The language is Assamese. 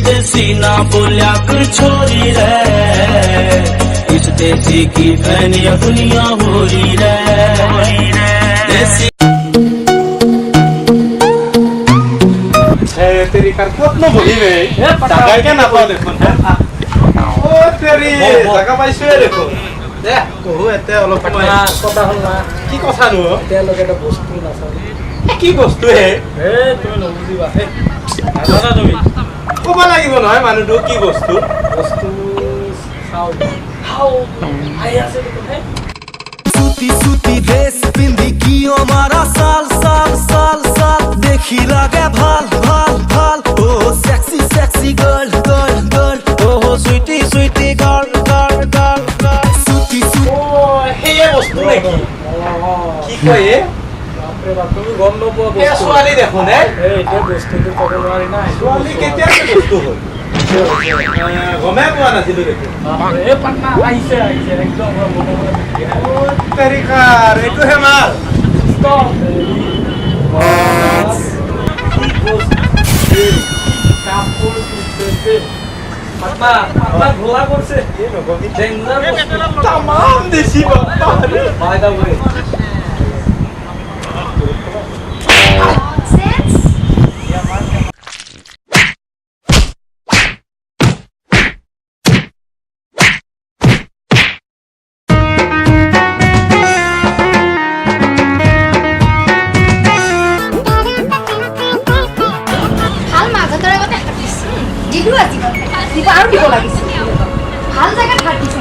देसी ना बोलिया कर छोरी रे, इस देसी की फैन या दुनिया हो रही रे। देसी तेरी कार कत न बोली रे জায়গা কে না পাও দেখুন ও তেরি জায়গা পাইছো দেখো দে কহু এতে অলপ কথা হল না কি কথা নো তে লগে এটা বস্তু না কি বস্তু হে তুমি নবুজিবা হে জানা তুমি কবা লাগিব নহয় মানুহটো কি বস্তু বস্তু খাও খাও আই আছে দেখো হে सूती सूती ड्रेस पिंदी कियो मारा साल साल साल साल देखी लगे भाल भाल भाल ओ sexy sexy girl girl girl ओ sweetie sweetie girl girl girl girl सूती सूती ও হে বস্তু নাকি কি কয় এ বাপরে বাপ তুমি গম নপোৱা বস্তু এ ছোৱালী দেখোন হে এইটো বস্তুটো ক'ব নোৱাৰি না ছোৱালী কেতিয়া বস্তু হ'ল গমে পোৱা নাছিলো দেখোন এ পাটনা আহিছে আহিছে একদম ও তৰিকাৰ এইটো হে মাল ষ্টপ কাপোৰ কিনছে পাটনা পাটনা ঘোলা কৰছে এ নগমি ডেঞ্জাৰ तमाम দেশি বাবা ফায়দা কৰে দিলো আজি দিব আৰু দিব লাগিছিল ভাল জায়গা ভাত দিছে